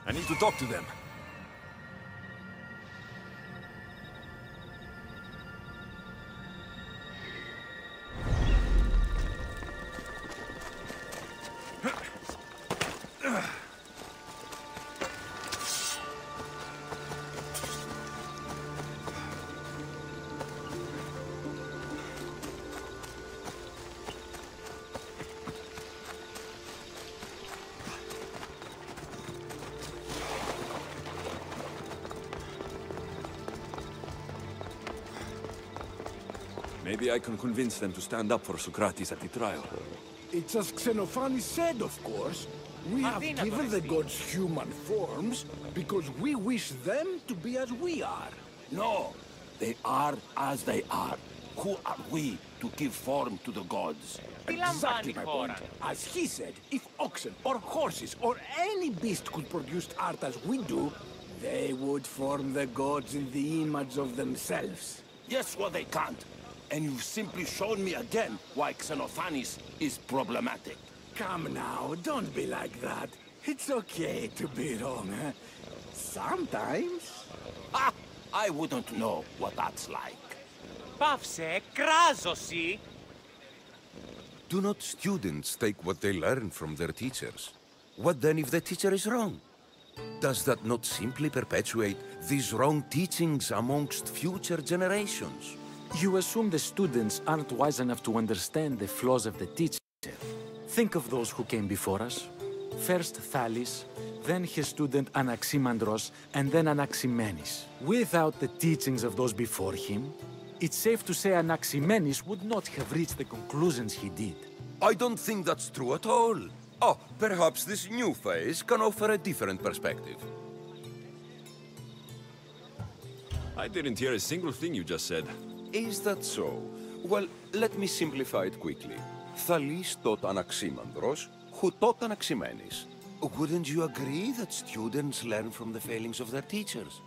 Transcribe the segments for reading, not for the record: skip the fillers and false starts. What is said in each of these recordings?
I need to talk to them. Maybe I can convince them to stand up for Socrates at the trial. It's as Xenophanes said, of course. We have given the gods human forms because we wish them to be as we are. No, they are as they are. Who are we to give form to the gods? Exactly my point. As he said, if oxen or horses or any beast could produce art as we do, they would form the gods in the image of themselves. Yes, well, they can't. And you've simply shown me again why Xenophanes is problematic. Come now, don't be like that. It's okay to be wrong, huh? Sometimes. Ah, I wouldn't know what that's like. Pavse, krasosi! Do not students take what they learn from their teachers? What then if the teacher is wrong? Does that not simply perpetuate these wrong teachings amongst future generations? You assume the students aren't wise enough to understand the flaws of the teacher. Think of those who came before us. First Thales, then his student Anaximandros, and then Anaximenes. Without the teachings of those before him, it's safe to say Anaximenes would not have reached the conclusions he did. I don't think that's true at all. Oh, perhaps this new phase can offer a different perspective. I didn't hear a single thing you just said. Is that so? Well, let me simplify it quickly. Thales taught Anaximandros, who taught Anaximenes. Wouldn't you agree that students learn from the failings of their teachers?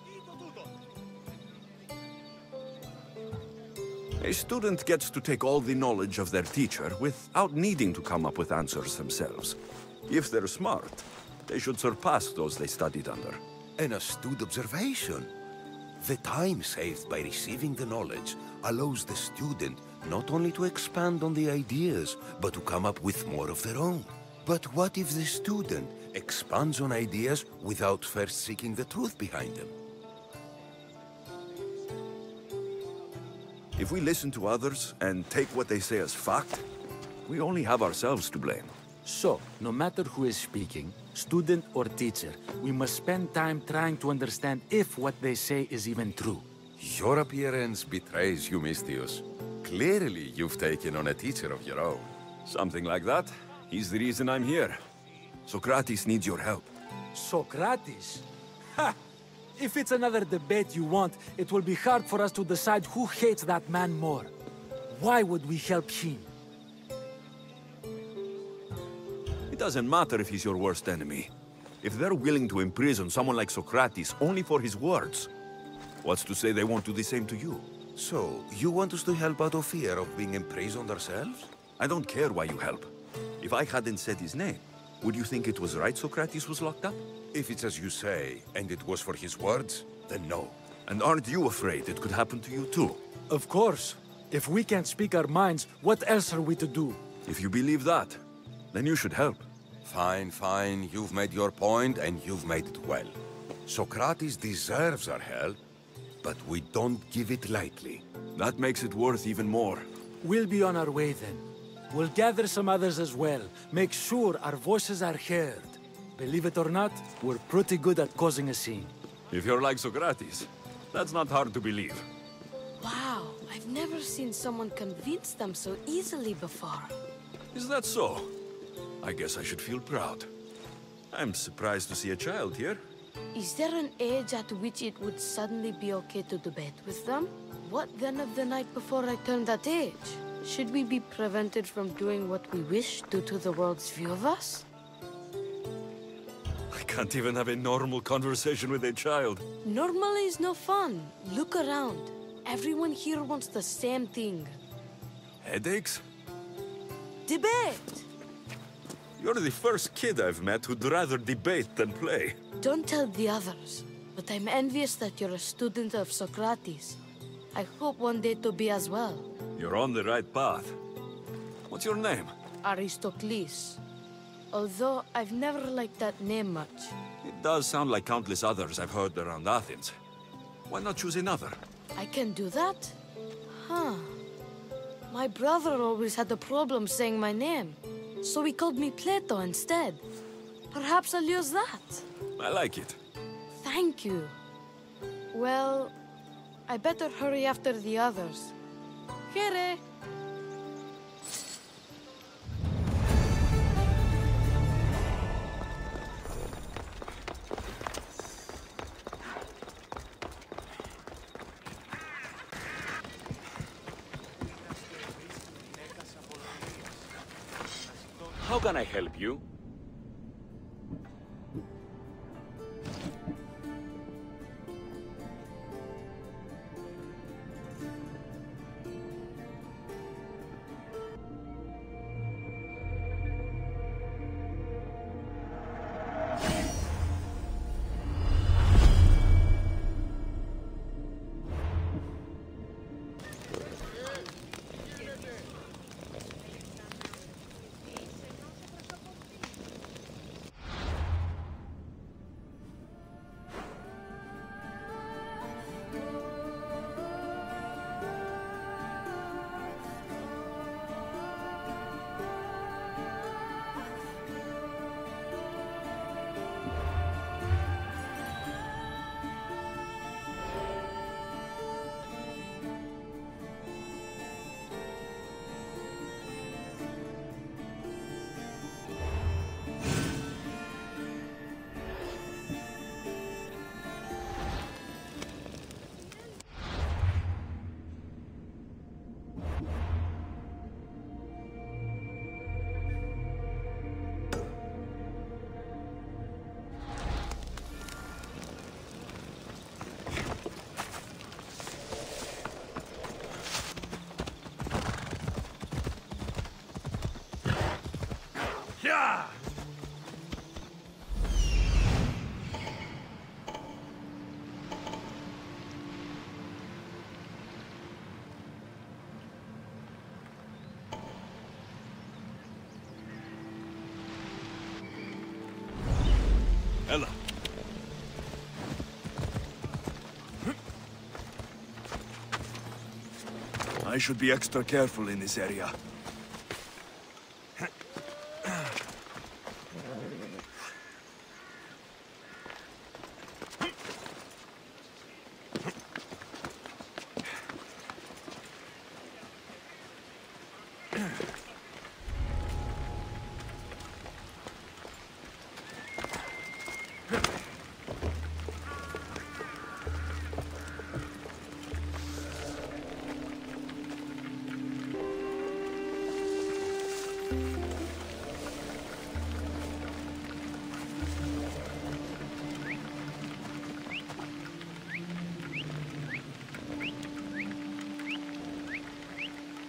A student gets to take all the knowledge of their teacher without needing to come up with answers themselves. If they're smart, they should surpass those they studied under. An astute observation. The time saved by receiving the knowledge allows the student not only to expand on the ideas, but to come up with more of their own. But what if the student expands on ideas without first seeking the truth behind them? If we listen to others and take what they say as fact, we only have ourselves to blame. So, no matter who is speaking, student or teacher, we must spend time trying to understand if what they say is even true. Your appearance betrays you, Mystius. Clearly, you've taken on a teacher of your own. Something like that. He's the reason I'm here. Socrates needs your help. Socrates? Ha! If it's another debate you want, it will be hard for us to decide who hates that man more. Why would we help him? It doesn't matter if he's your worst enemy. If they're willing to imprison someone like Socrates only for his words, what's to say they won't do the same to you? So, you want us to help out of fear of being imprisoned ourselves? I don't care why you help. If I hadn't said his name, would you think it was right Socrates was locked up? If it's as you say, and it was for his words, then no. And aren't you afraid it could happen to you too? Of course. If we can't speak our minds, what else are we to do? If you believe that, then you should help. Fine, fine. You've made your point, and you've made it well. Socrates deserves our help, but we don't give it lightly. That makes it worth even more. We'll be on our way then. We'll gather some others as well. Make sure our voices are heard. Believe it or not, we're pretty good at causing a scene. If you're like Socrates, that's not hard to believe. Wow, I've never seen someone convince them so easily before. Is that so? I guess I should feel proud. I'm surprised to see a child here. Is there an age at which it would suddenly be okay to debate with them? What then of the night before I turned that age? Should we be prevented from doing what we wish due to the world's view of us? I can't even have a normal conversation with a child. Normal is no fun. Look around. Everyone here wants the same thing. Headaches? Debate! You're the first kid I've met who'd rather debate than play. Don't tell the others, but I'm envious that you're a student of Socrates. I hope one day to be as well. You're on the right path. What's your name? Aristocles. Although I've never liked that name much. It does sound like countless others I've heard around Athens. Why not choose another? I can do that? Huh. My brother always had a problem saying my name, so he called me Plato instead. Perhaps I'll use that. I like it. Thank you. Well, I better hurry after the others. Here. How can I help you? Ella. I should be extra careful in this area.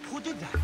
Who did that?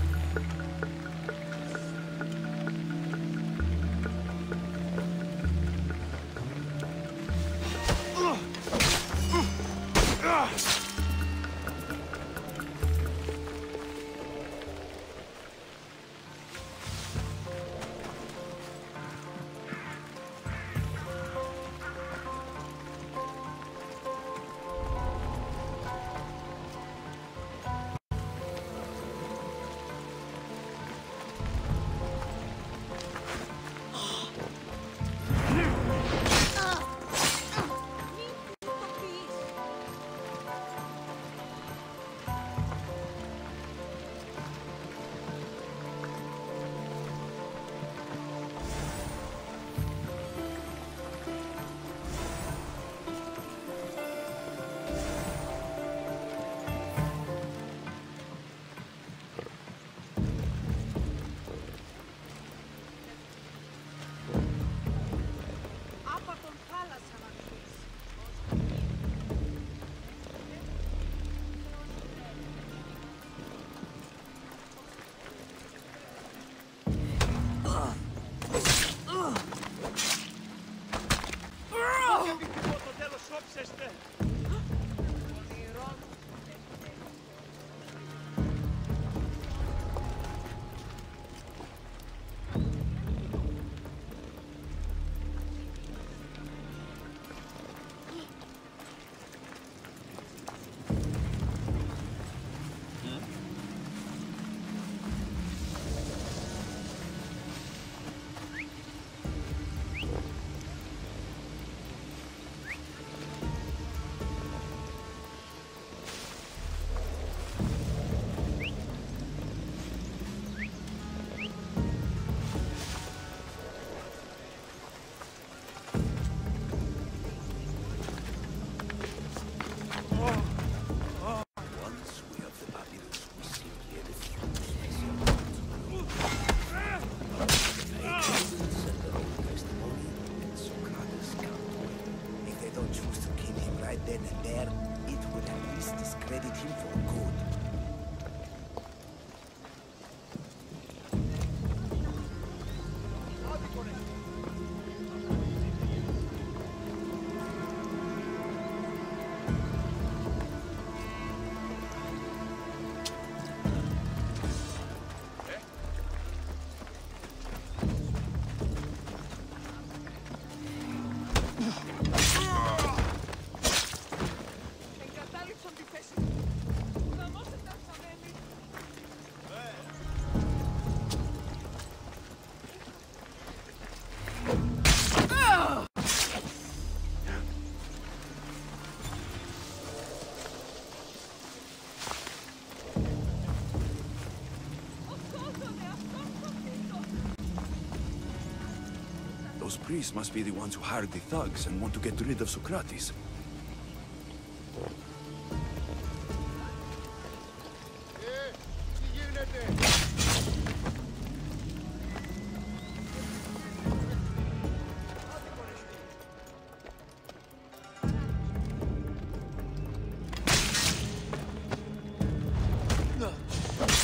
Those priests must be the ones who hired the thugs and want to get rid of Socrates.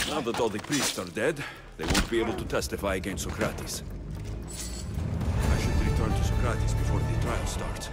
Now that all the priests are dead, they won't be able to testify against Socrates. I should return to Socrates before the trial starts.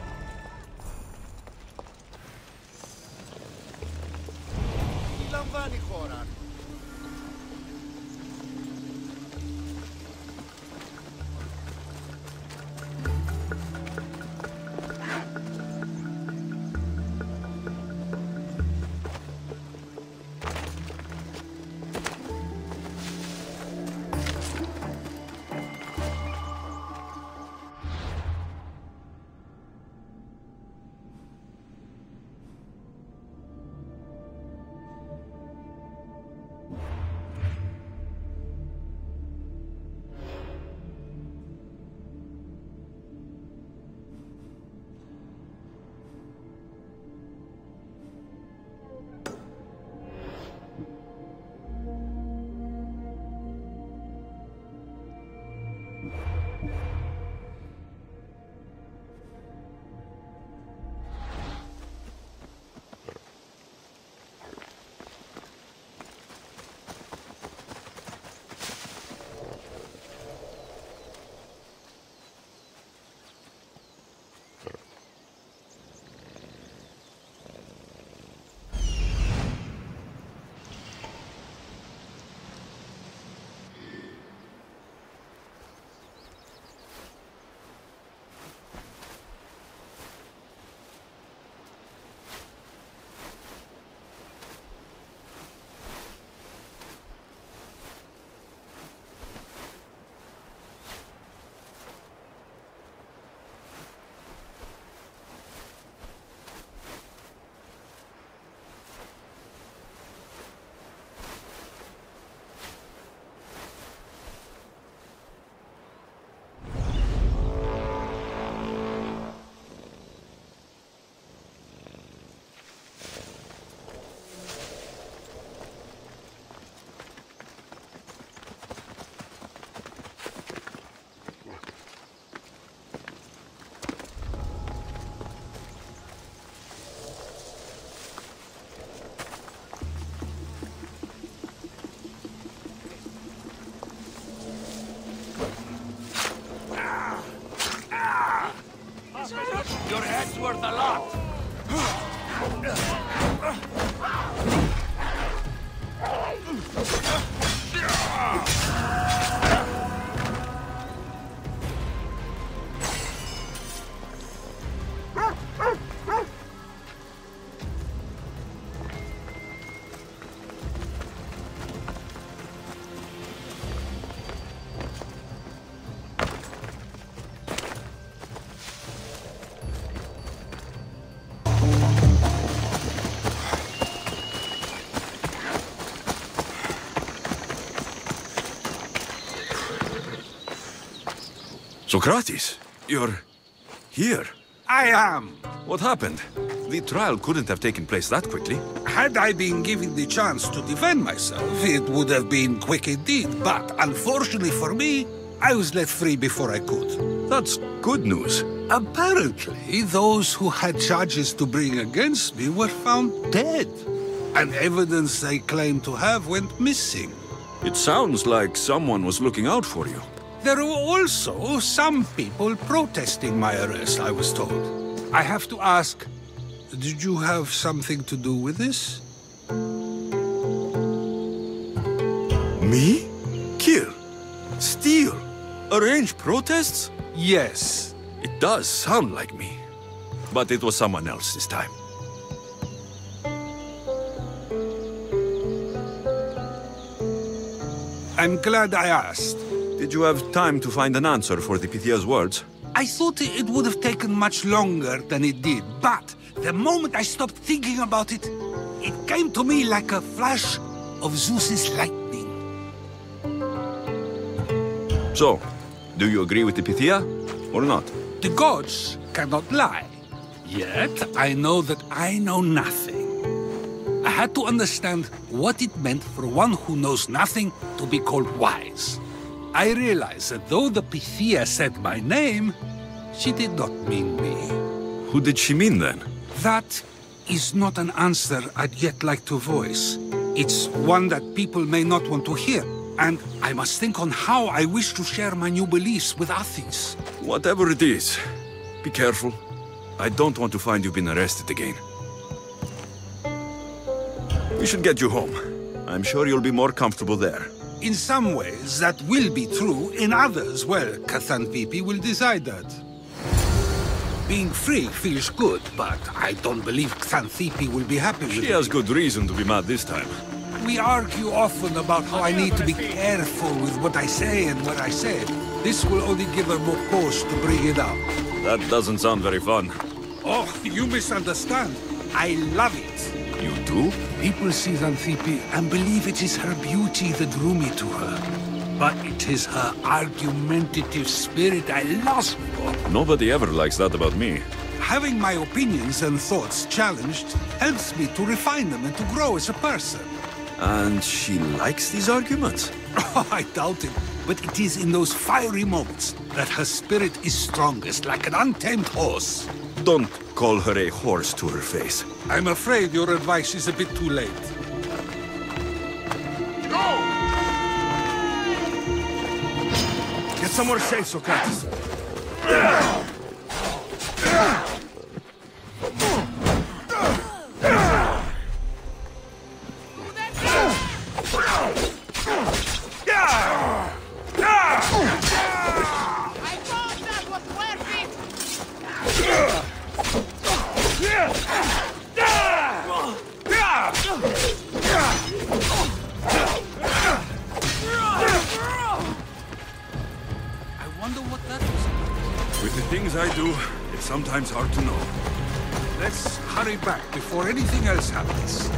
Your head's worth a lot. Socrates, you're here. I am. What happened? The trial couldn't have taken place that quickly. Had I been given the chance to defend myself, it would have been quick indeed. But unfortunately for me, I was let free before I could. That's good news. Apparently, those who had charges to bring against me were found dead. And evidence they claimed to have went missing. It sounds like someone was looking out for you. There were also some people protesting my arrest, I was told. I have to ask, did you have something to do with this? Me? Kill? Steal? Arrange protests? Yes. It does sound like me. But it was someone else this time. I'm glad I asked. Did you have time to find an answer for the Pythia's words? I thought it would have taken much longer than it did, but the moment I stopped thinking about it, it came to me like a flash of Zeus's lightning. So, do you agree with the Pythia? Or not? The gods cannot lie. Yet, I know that I know nothing. I had to understand what it meant for one who knows nothing to be called wise. I realized that though the Pythia said my name, she did not mean me. Who did she mean then? That is not an answer I'd yet like to voice. It's one that people may not want to hear, and I must think on how I wish to share my new beliefs with others. Whatever it is, be careful. I don't want to find you've been arrested again. We should get you home. I'm sure you'll be more comfortable there. In some ways, that will be true. In others, well, Kathanvipi will decide that. Being free feels good, but I don't believe Xanthipi will be happy with it. She has good reason to be mad this time. We argue often about how I need to be careful with what I say and what I say. This will only give her more cause to bring it up. That doesn't sound very fun. Oh, you misunderstand. I love it. You do? People see Xanthipi and believe it is her beauty that drew me to her. But it is her argumentative spirit I lost for. Nobody ever likes that about me. Having my opinions and thoughts challenged helps me to refine them and to grow as a person. And she likes these arguments? Oh, I doubt it. But it is in those fiery moments that her spirit is strongest, like an untamed horse. Don't call her a horse to her face. I'm afraid your advice is a bit too late. Go! Get somewhere safe, Socrates. Sometimes hard to know. Let's hurry back before anything else happens.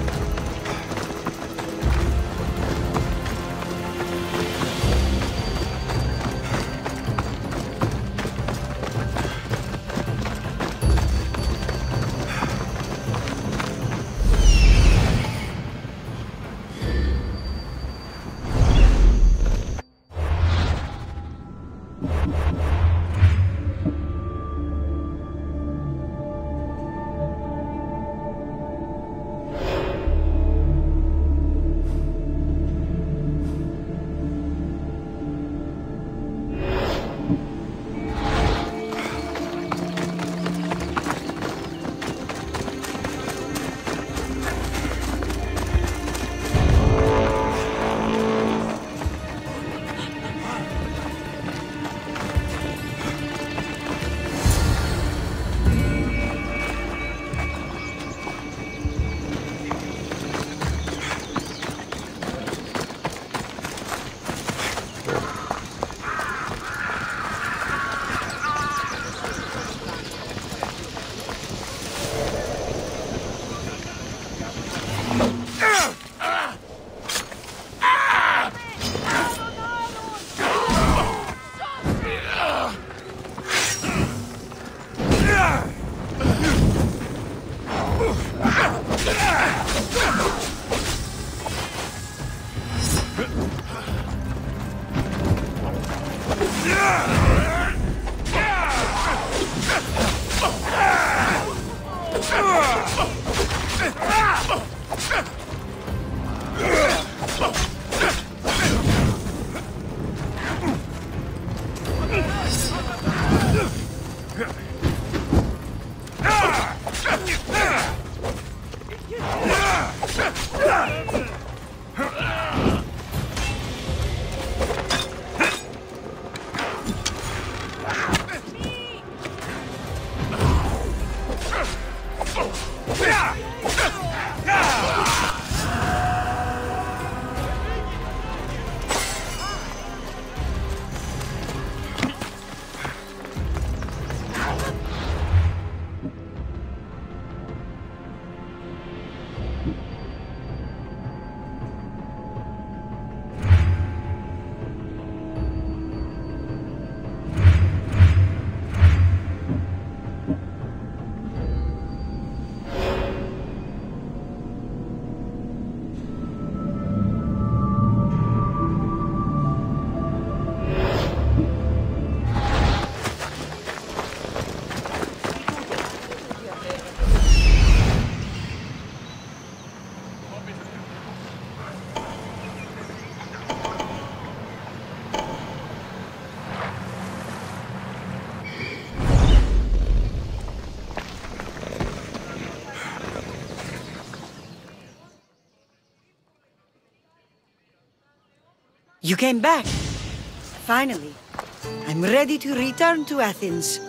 You came back. Finally. I'm ready to return to Athens.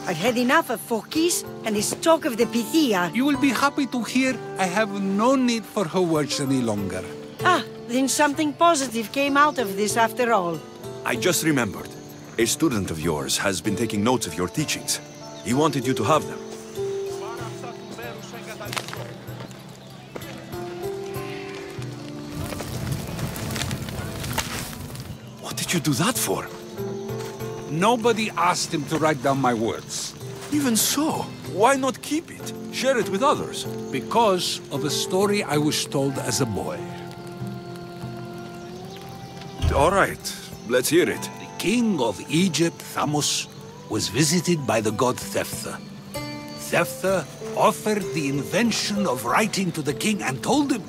I've had enough of Phokis and his talk of the Pythia. You will be happy to hear I have no need for her words any longer. Ah, then something positive came out of this after all. I just remembered. A student of yours has been taking notes of your teachings. He wanted you to have them. What did you do that for? Nobody asked him to write down my words. Even so, why not keep it? Share it with others. Because of a story I was told as a boy. All right, let's hear it. The king of Egypt, Thamos, was visited by the god Thephtha. Thephtha offered the invention of writing to the king and told him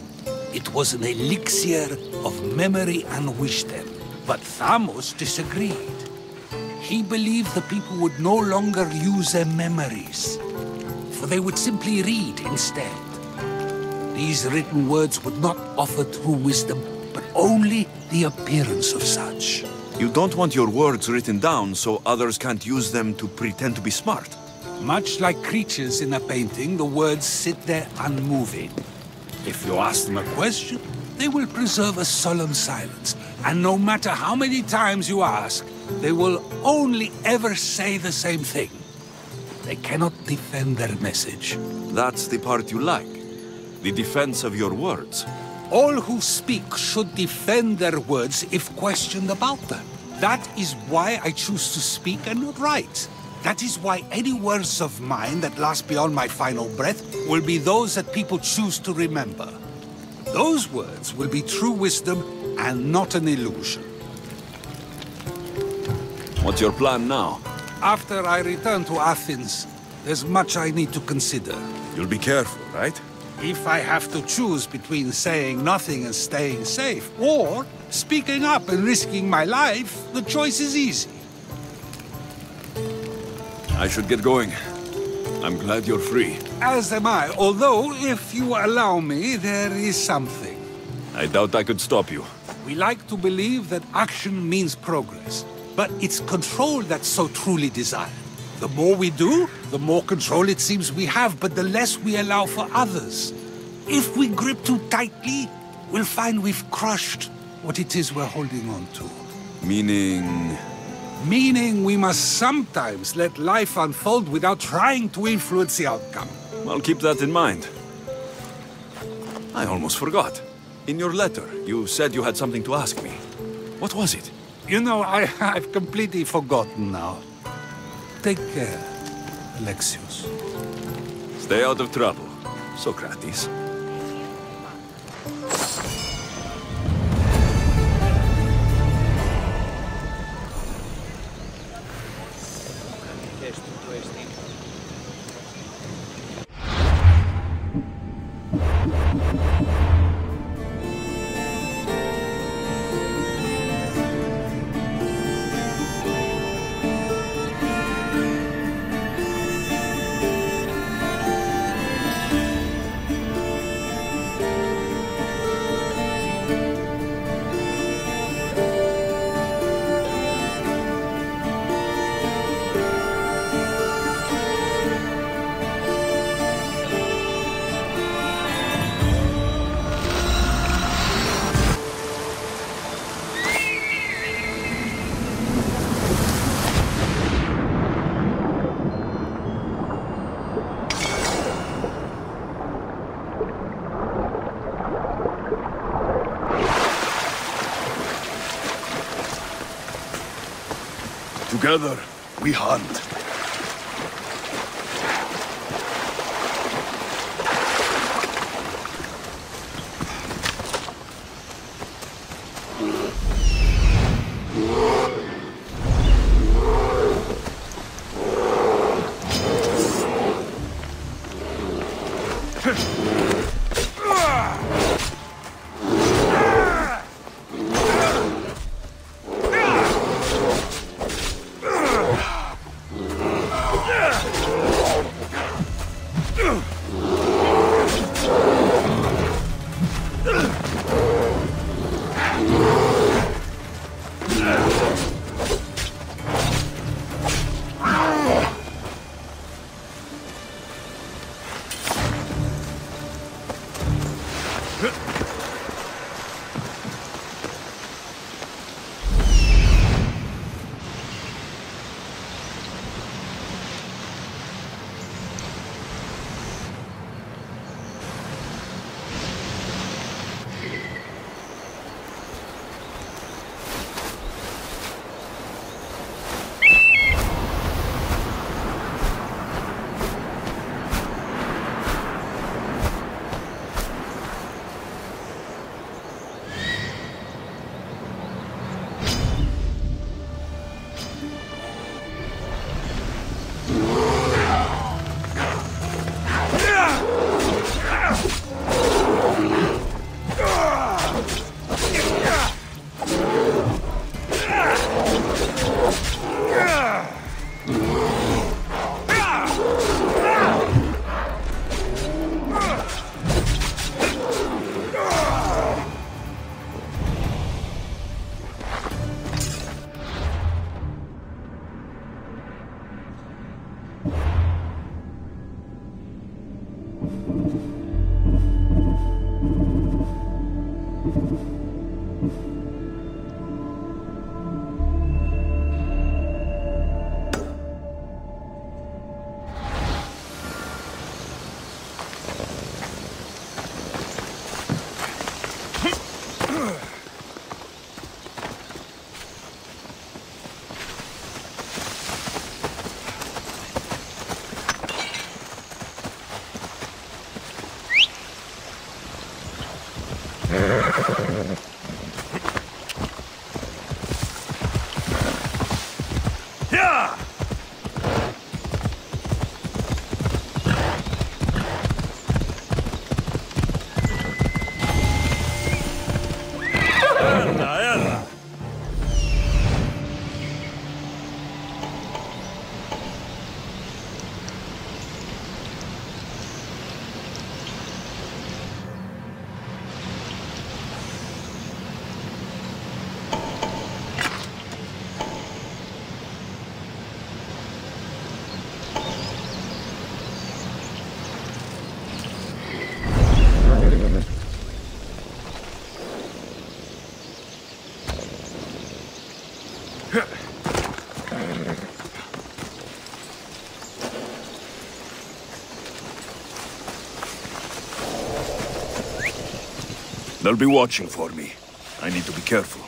it was an elixir of memory and wisdom. But Thamos disagreed. He believed the people would no longer use their memories, for they would simply read instead. These written words would not offer true wisdom, but only the appearance of such. You don't want your words written down so others can't use them to pretend to be smart. Much like creatures in a painting, the words sit there unmoving. If you ask them a question, they will preserve a solemn silence. And no matter how many times you ask, they will only ever say the same thing. They cannot defend their message. That's the part you like. The defense of your words. All who speak should defend their words if questioned about them. That is why I choose to speak and not write. That is why any words of mine that last beyond my final breath will be those that people choose to remember. Those words will be true wisdom and not an illusion. What's your plan now? After I return to Athens, there's much I need to consider. You'll be careful, right? If I have to choose between saying nothing and staying safe, or speaking up and risking my life, the choice is easy. I should get going. I'm glad you're free. As am I, although, if you allow me, there is something. I doubt I could stop you. We like to believe that action means progress, but it's control that's so truly desired. The more we do, the more control it seems we have, but the less we allow for others. If we grip too tightly, we'll find we've crushed what it is we're holding on to. Meaning? Meaning we must sometimes let life unfold without trying to influence the outcome. I'll keep that in mind. I almost forgot. In your letter, you said you had something to ask me. What was it? You know, I've completely forgotten now. Take care, Alexios. Stay out of trouble, Socrates. Together, we hunt. They'll be watching for me. I need to be careful.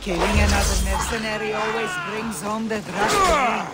Killing another mercenary always brings home the dragon.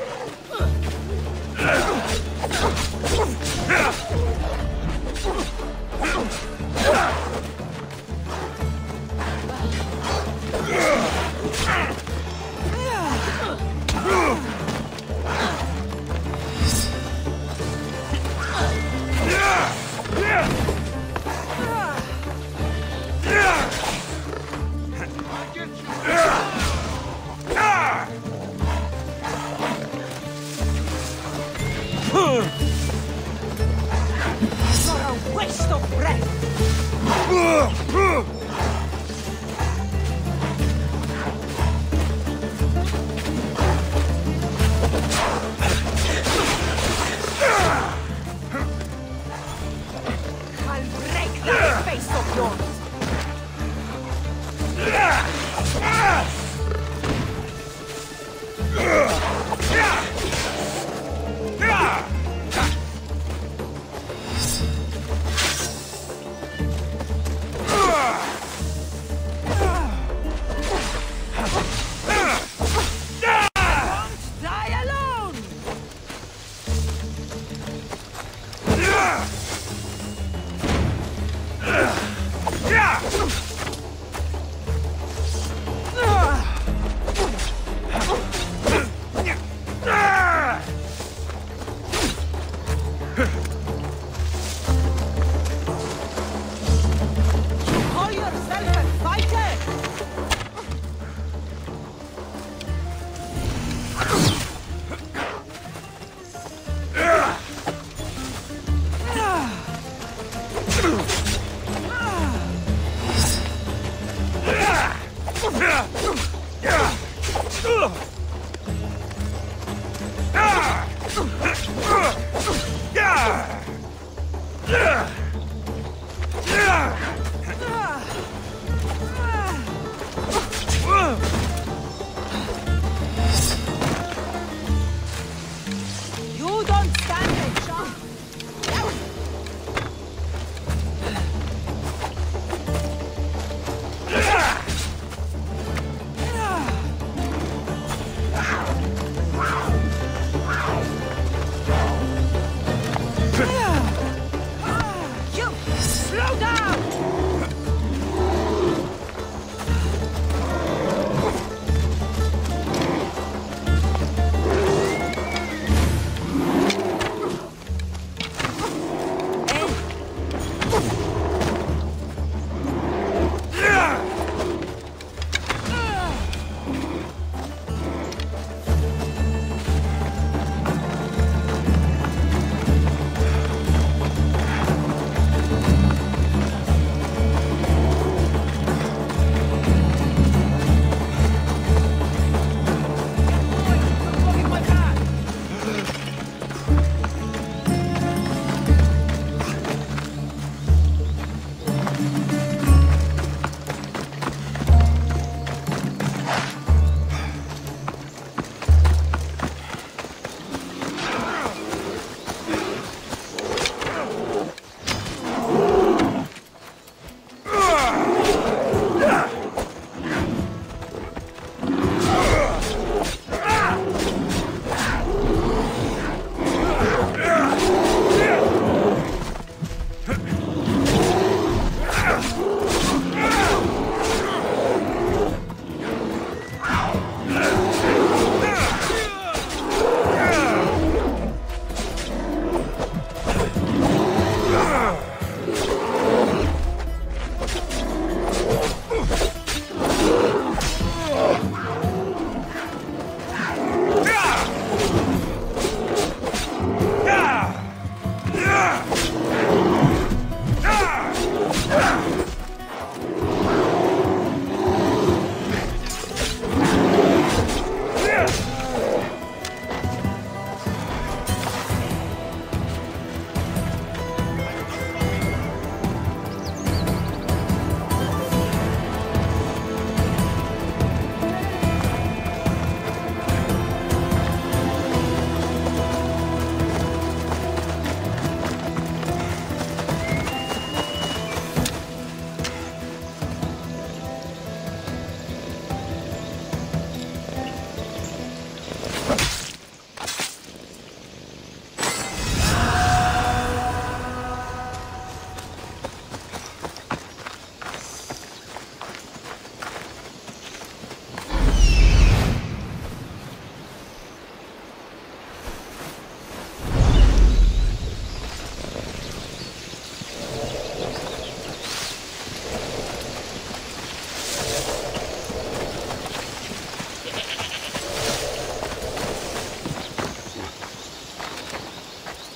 Slow down!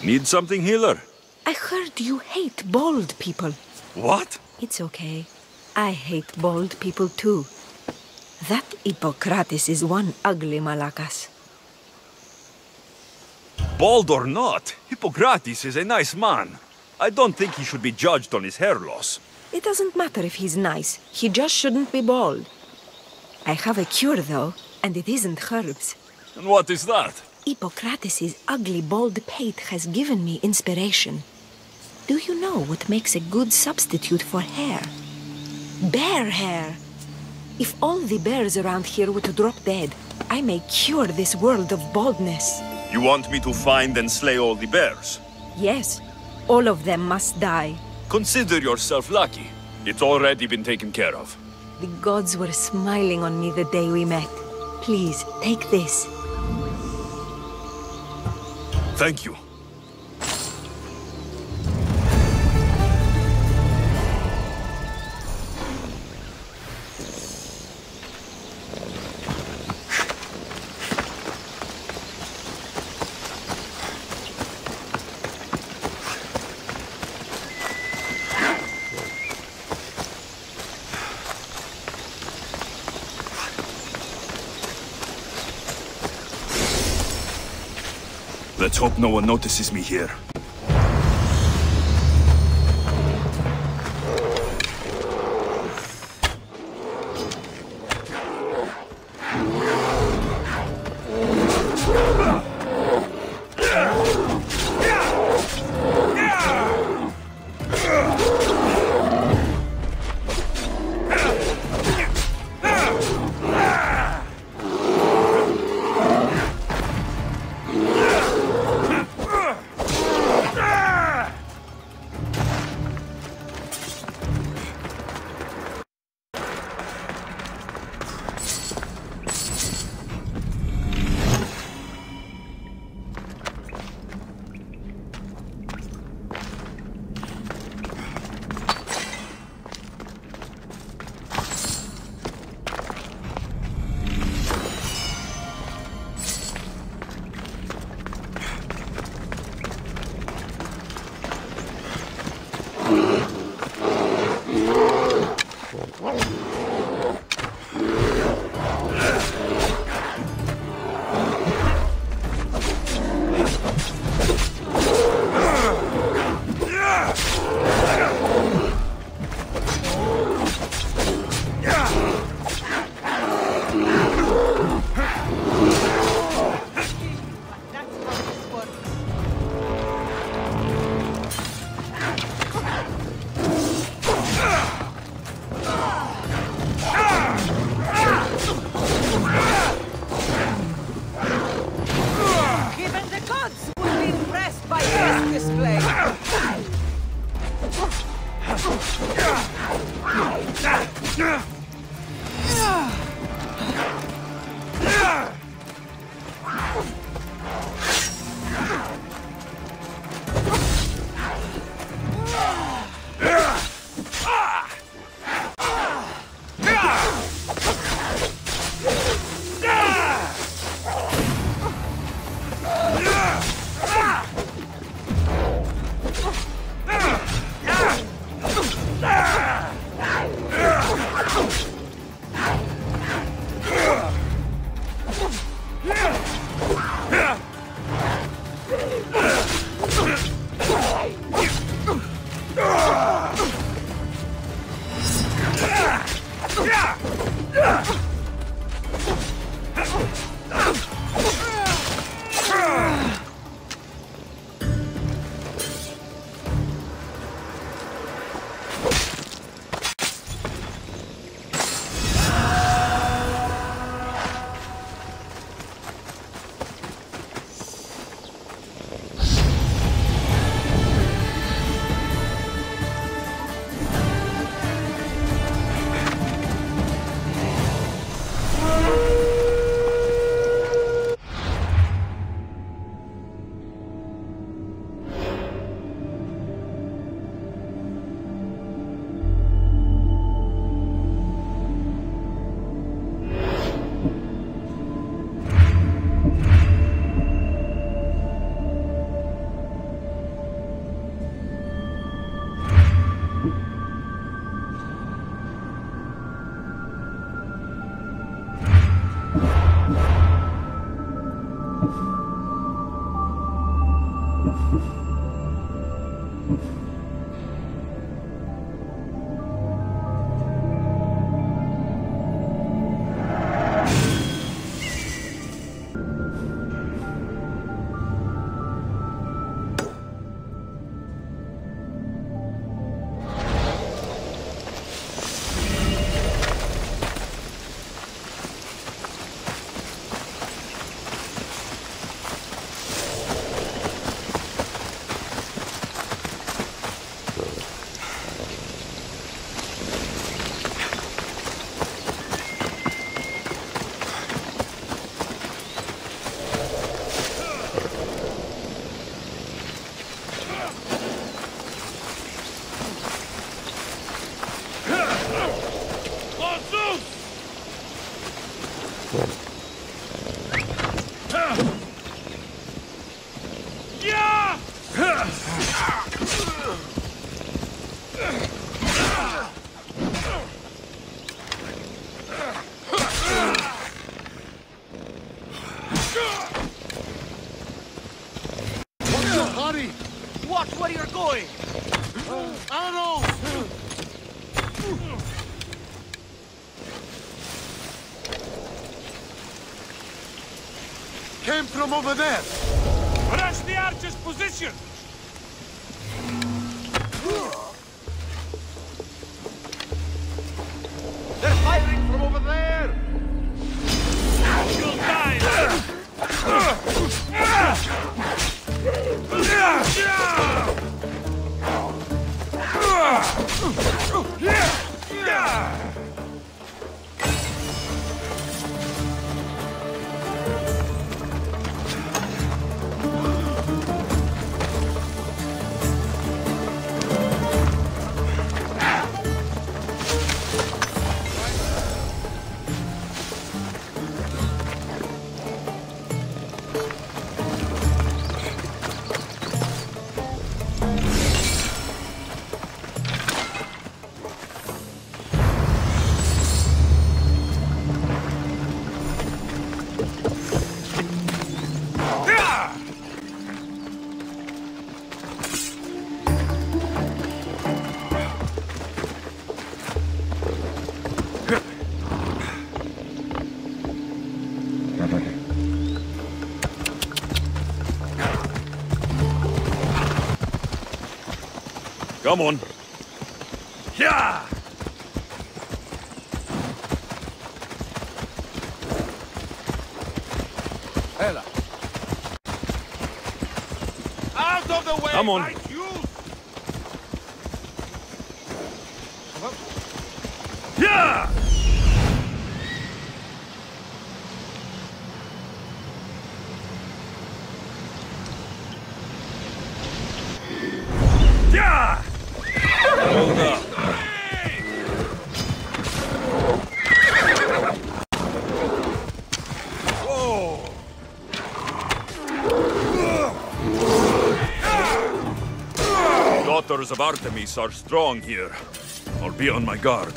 Need something, healer? I heard you hate bald people. What? It's okay. I hate bald people too. That Hippocrates is one ugly malakas. Bald or not, Hippocrates is a nice man. I don't think he should be judged on his hair loss. It doesn't matter if he's nice. He just shouldn't be bald. I have a cure, though, and it isn't herbs. And what is that? Hippocrates' ugly bald pate has given me inspiration. Do you know what makes a good substitute for hair? Bear hair! If all the bears around here were to drop dead, I may cure this world of baldness. You want me to find and slay all the bears? Yes, all of them must die. Consider yourself lucky. It's already been taken care of. The gods were smiling on me the day we met. Please, take this. Thank you. Let's hope no one notices me here. Came from over there. Rush the archer's position! They're firing from over there. You'll die! Come on. Yeah! Ella. Out of the way! Come on. Right, you! Yeah! Yeah! Hold up. Daughters of Artemis are strong here. I'll be on my guard.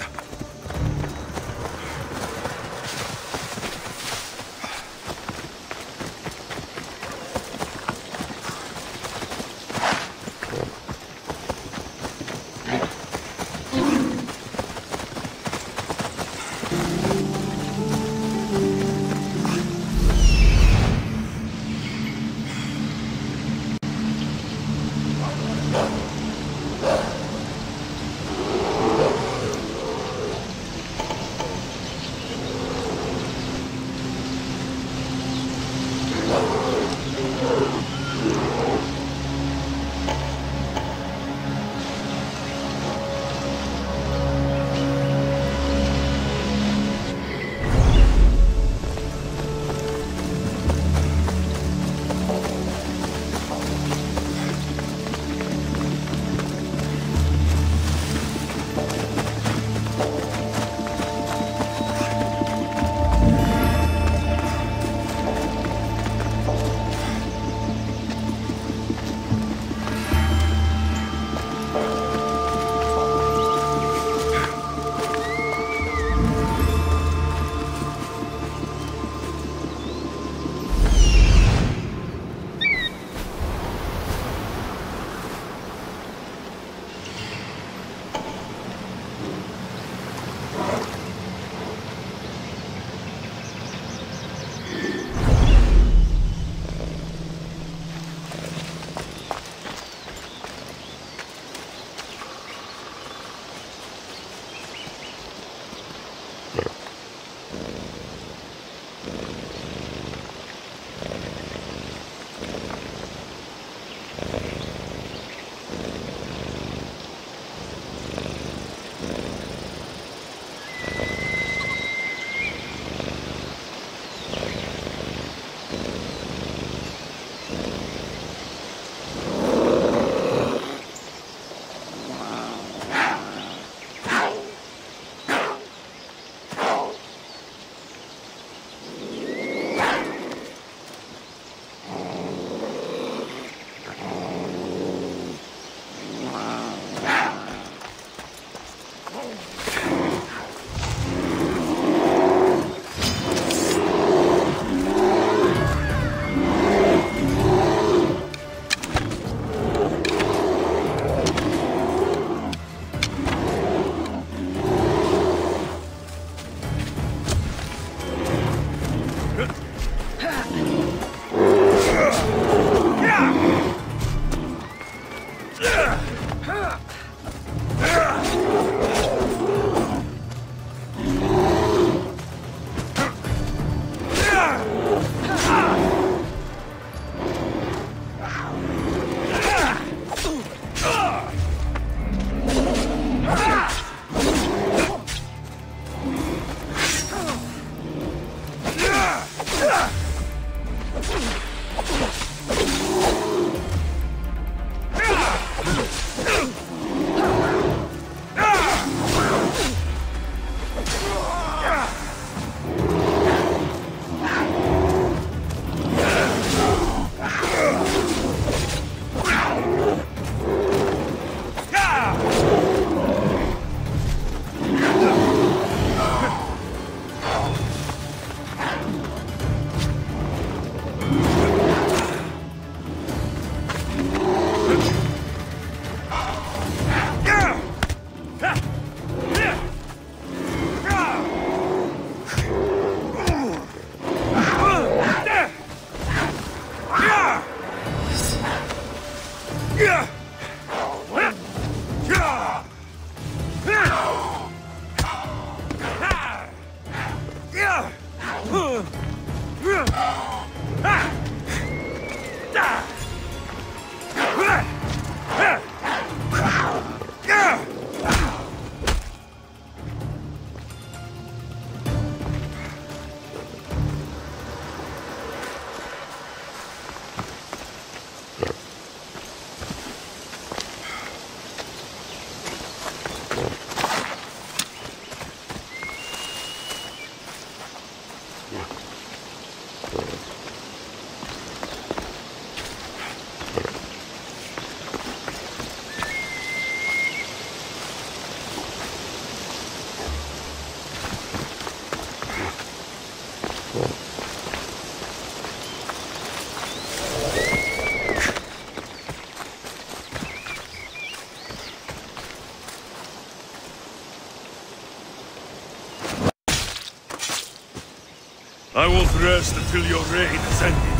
I won't rest until your reign is ended.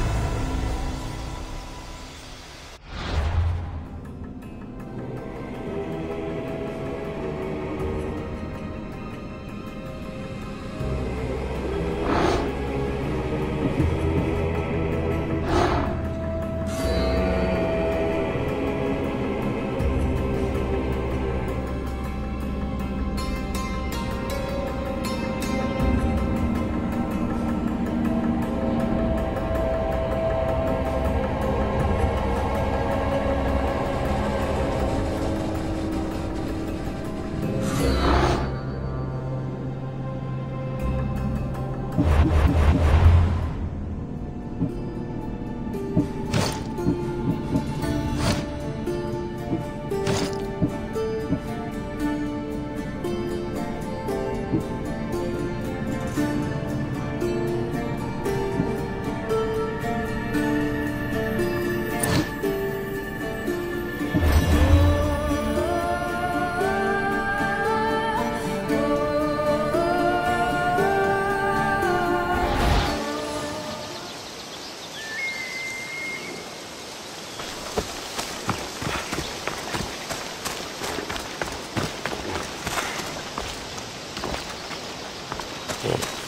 Oh.